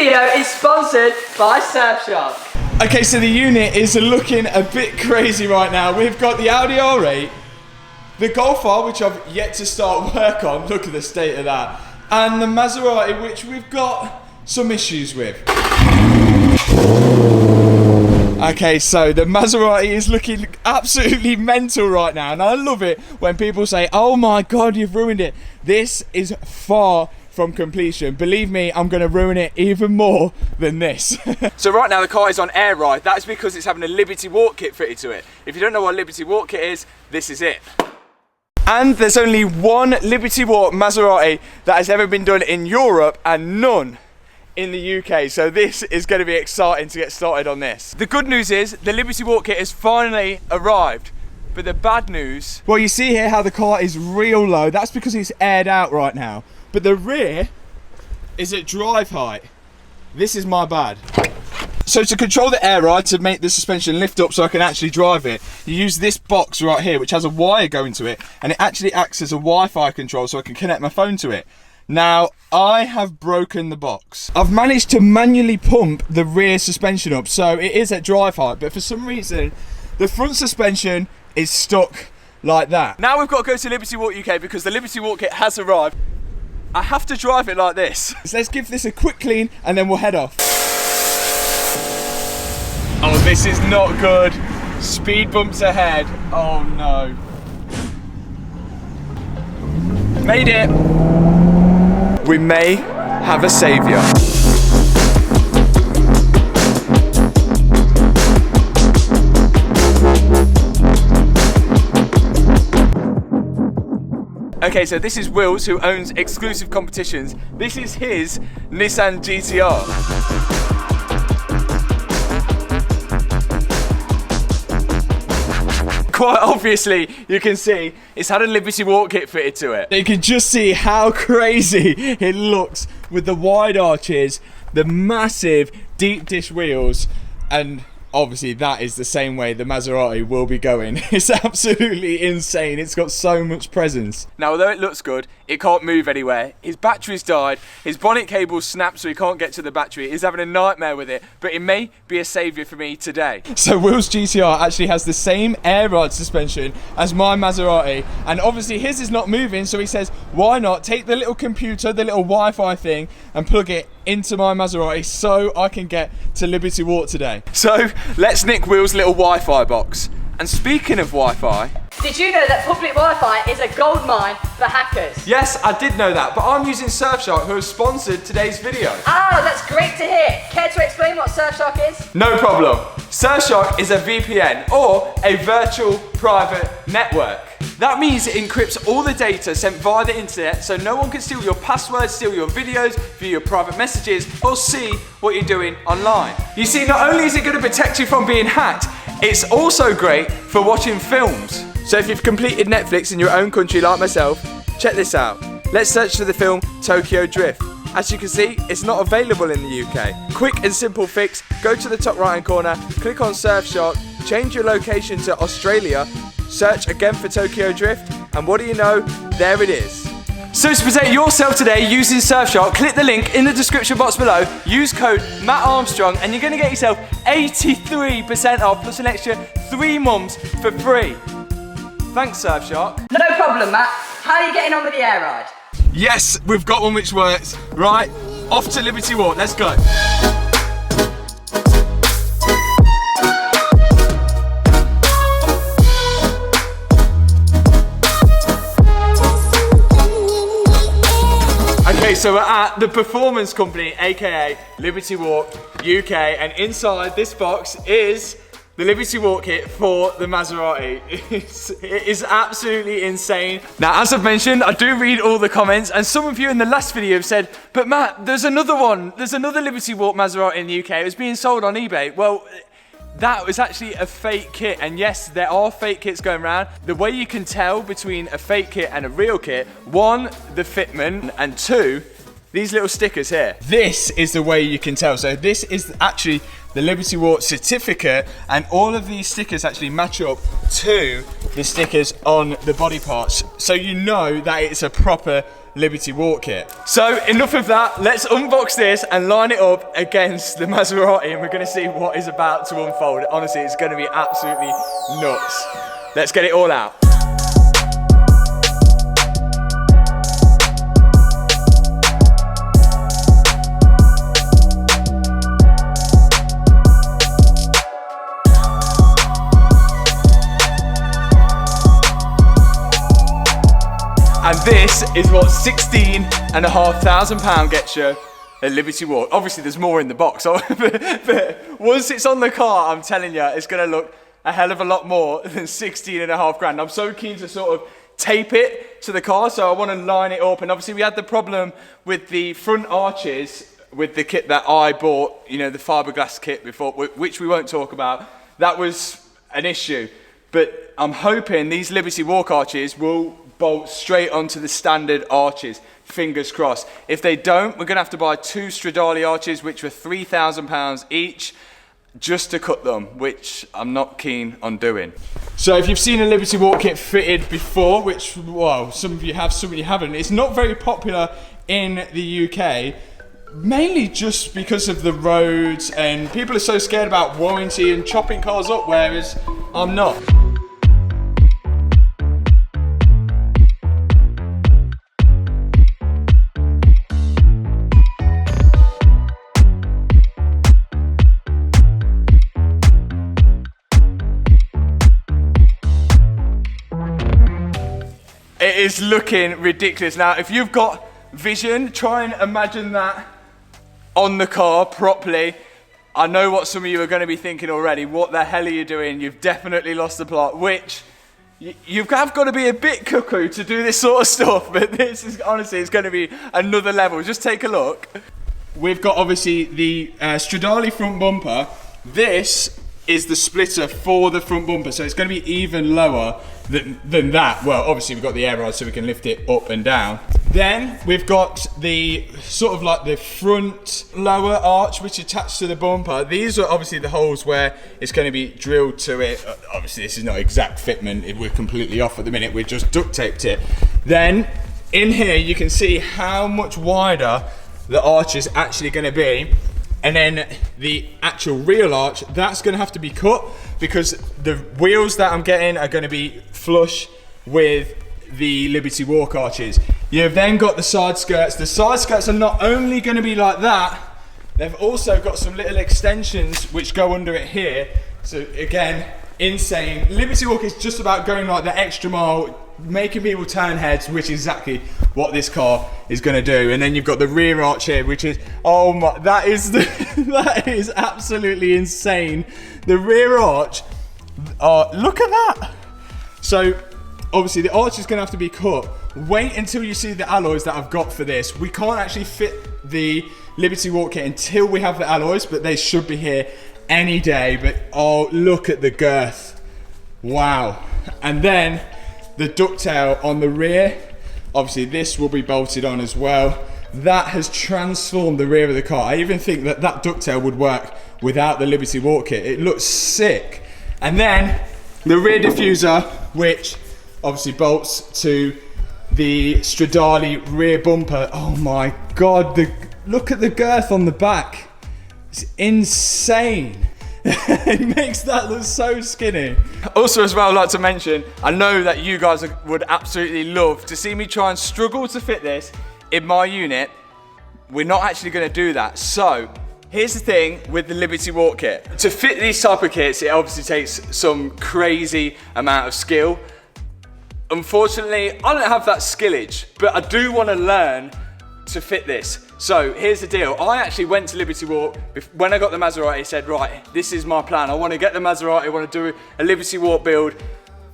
video is sponsored by Surfshark. Okay, so the unit is looking a bit crazy right now. We've got the Audi R8, the Golf R, which I've yet to start work on. Look at the state of that. And the Maserati, which we've got some issues with. Okay, so the Maserati is looking absolutely mental right now, and I love it when people say, oh my God, you've ruined it. This is far from completion. Believe me, I'm going to ruin it even more than this. So right now the car is on air ride. That's because it's having a Liberty Walk kit fitted to it. If you don't know what a Liberty Walk kit is, this is it. And there's only one Liberty Walk Maserati that has ever been done in Europe and none in the UK, so this is going to be exciting to get started on this. The good news is the Liberty Walk kit has finally arrived, but the bad news, well, you see here how the car is real low. That's because it's aired out right now, but the rear is at drive height. This is my bad. So to control the air ride, to make the suspension lift up so I can actually drive it, you use this box right here, which has a wire going to it, and it actually acts as a Wi-Fi control so I can connect my phone to it. Now, I have broken the box. I've managed to manually pump the rear suspension up, so it is at drive height, but for some reason, the front suspension is stuck like that. Now we've got to go to Liberty Walk UK because the Liberty Walk kit has arrived. I have to drive it like this. So let's give this a quick clean and then we'll head off. Oh, this is not good. Speed bumps ahead. Oh no. Made it. We may have a saviour. Okay, so this is Wills, who owns Exclusive Competitions. This is his Nissan GTR. Quite obviously, you can see it's had a Liberty Walk kit fitted to it. You can just see how crazy it looks with the wide arches, the massive deep dish wheels, and obviously that is the same way the Maserati will be going. It's absolutely insane. It's got so much presence. Now, although it looks good, it can't move anywhere. His battery's died, his bonnet cable's snapped so he can't get to the battery. He's having a nightmare with it, but it may be a saviour for me today. So Will's GTR actually has the same air ride suspension as my Maserati, and obviously his is not moving, so he says, why not take the little computer, the little Wi-Fi thing, and plug it into my Maserati so I can get to Liberty Walk today. So let's nick Will's little Wi-Fi box. And speaking of Wi-Fi, did you know that public Wi-Fi is a goldmine for hackers? Yes, I did know that, but I'm using Surfshark, who has sponsored today's video. Ah, that's great to hear. Care to explain what Surfshark is? No problem. Surfshark is a VPN, or a virtual private network. That means it encrypts all the data sent via the internet so no one can steal your passwords, steal your videos, view your private messages, or see what you're doing online. You see, not only is it going to protect you from being hacked, it's also great for watching films. So if you've completed Netflix in your own country like myself, check this out. Let's search for the film Tokyo Drift. As you can see, it's not available in the UK. Quick and simple fix, go to the top right hand corner, click on Surfshark, change your location to Australia, search again for Tokyo Drift, and what do you know, there it is. So to protect yourself today using Surfshark, click the link in the description box below, use code Matt Armstrong, and you're going to get yourself 83% off plus an extra 3 months for free. Thanks, Surfshark. No problem, Matt. How are you getting on with the air ride? Yes, we've got one which works. Right, off to Liberty Walk, let's go. Okay, so we're at the Performance Company, aka Liberty Walk UK, and inside this box is the Liberty Walk kit for the Maserati. It is absolutely insane. Now, as I've mentioned, I do read all the comments, and some of you in the last video have said, but Matt, there's another one. There's another Liberty Walk Maserati in the UK. It was being sold on eBay. Well, that was actually a fake kit, and yes, there are fake kits going around. The way you can tell between a fake kit and a real kit, 1, the fitment, and 2, these little stickers here. This is the way you can tell. So this is actually the Liberty Walk certificate, and all of these stickers actually match up to the stickers on the body parts. So you know that it's a proper Liberty Walk kit. So enough of that, let's unbox this and line it up against the Maserati, and we're gonna see what is about to unfold. Honestly, it's gonna be absolutely nuts. Let's get it all out. And this is what £16,500 gets you at Liberty Walk. Obviously there's more in the box, but once it's on the car, I'm telling you, it's gonna look a hell of a lot more than 16.5 grand. I'm so keen to sort of tape it to the car, so I wanna line it up. And obviously we had the problem with the front arches with the kit that I bought, you know, the fiberglass kit before, which we won't talk about. That was an issue. But I'm hoping these Liberty Walk arches will bolt straight onto the standard arches. Fingers crossed. If they don't, we're gonna have to buy 2 Stradale arches, which were £3,000 each, just to cut them, which I'm not keen on doing. So if you've seen a Liberty Walk kit fitted before, which, well, some of you have, some of you haven't, it's not very popular in the UK, mainly just because of the roads, and people are so scared about warranty and chopping cars up, whereas I'm not. It is looking ridiculous. Now, if you've got vision, try and imagine that on the car properly. I know what some of you are going to be thinking already. What the hell are you doing? You've definitely lost the plot, which you've got to be a bit cuckoo to do this sort of stuff, but this is honestly, it's going to be another level. Just take a look. We've got obviously the Stradale front bumper. This is the splitter for the front bumper, so it's going to be even lower than that. Well, obviously we've got the air ride so we can lift it up and down. Then we've got the sort of like the front lower arch which attached to the bumper. These are obviously the holes where it's going to be drilled to it. Obviously this is not exact fitment, we're completely off at the minute, we just duct taped it. Then in here you can see how much wider the arch is actually going to be. And then the actual real arch, that's going to have to be cut because the wheels that I'm getting are going to be flush with the Liberty Walk arches. You've then got the side skirts. The side skirts are not only going to be like that, they've also got some little extensions which go under it here. So again, insane. Liberty Walk is just about going like the extra mile, making people turn heads, which is exactly what this car is going to do. And then you've got the rear arch here, which is, oh my, that is that is absolutely insane. The rear arch, look at that. So obviously the arch is going to have to be cut. Wait until you see the alloys that I've got for this. We can't actually fit the Liberty Walk kit until we have the alloys, but they should be here any day. But oh, look at the girth. Wow. And then the ducktail on the rear, obviously this will be bolted on as well. That has transformed the rear of the car. I even think that that ducktail would work without the Liberty Walk kit. It looks sick. And then the rear diffuser, which obviously bolts to the Stradale rear bumper. Oh my God, look at the girth on the back. It's insane. It makes that look so skinny. Also as well, I'd like to mention, I know that you guys would absolutely love to see me try and struggle to fit this in my unit. We're not actually going to do that. So here's the thing with the Liberty Walk kit. To fit these type of kits, it obviously takes some crazy amount of skill. Unfortunately, I don't have that skillage, but I do want to learn to fit this. So here's the deal. I actually went to Liberty Walk when I got the Maserati. Said, right, this is my plan. I want to get the Maserati. I want to do a Liberty Walk build.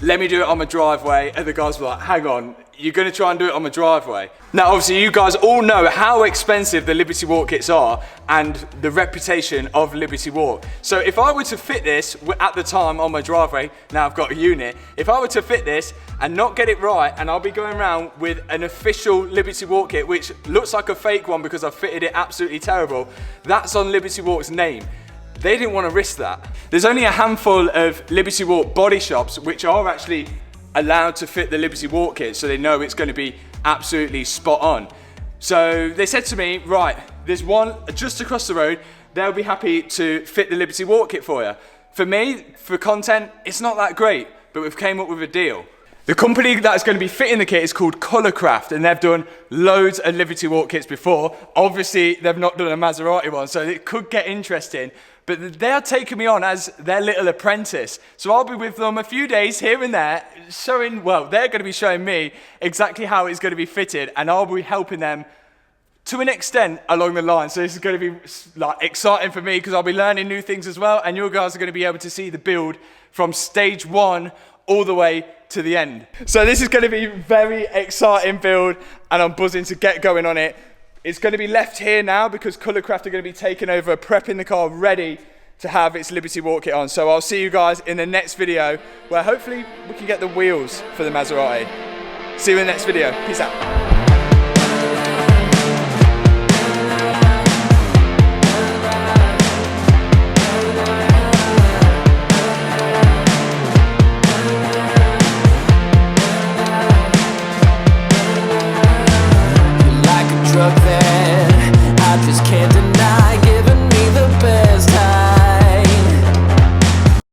Let me do it on my driveway. And the guys were like, hang on, you're going to try and do it on my driveway? Now, obviously, you guys all know how expensive the Liberty Walk kits are and the reputation of Liberty Walk. So if I were to fit this at the time on my driveway, now I've got a unit, if I were to fit this and not get it right, and I'll be going around with an official Liberty Walk kit, which looks like a fake one because I've fitted it absolutely terrible, that's on Liberty Walk's name. They didn't want to risk that. There's only a handful of Liberty Walk body shops which are actually allowed to fit the Liberty Walk kit, so they know it's going to be absolutely spot on. So they said to me, right, there's one just across the road, they'll be happy to fit the Liberty Walk kit for you. For me, for content, it's not that great, but we've came up with a deal. The company that's going to be fitting the kit is called Colourcraft, and they've done loads of Liberty Walk kits before. Obviously, they've not done a Maserati one, so it could get interesting. But they are taking me on as their little apprentice. So I'll be with them a few days here and there, showing, well, they're going to be showing me exactly how it's going to be fitted, and I'll be helping them to an extent along the line. So this is going to be like exciting for me because I'll be learning new things as well, and you guys are going to be able to see the build from stage 1 all the way to the end. So this is going to be a very exciting build, and I'm buzzing to get going on it. It's going to be left here now because Colourcraft are going to be taking over, prepping the car ready to have its Liberty Walk kit on. So I'll see you guys in the next video where hopefully we can get the wheels for the Maserati. See you in the next video. Peace out.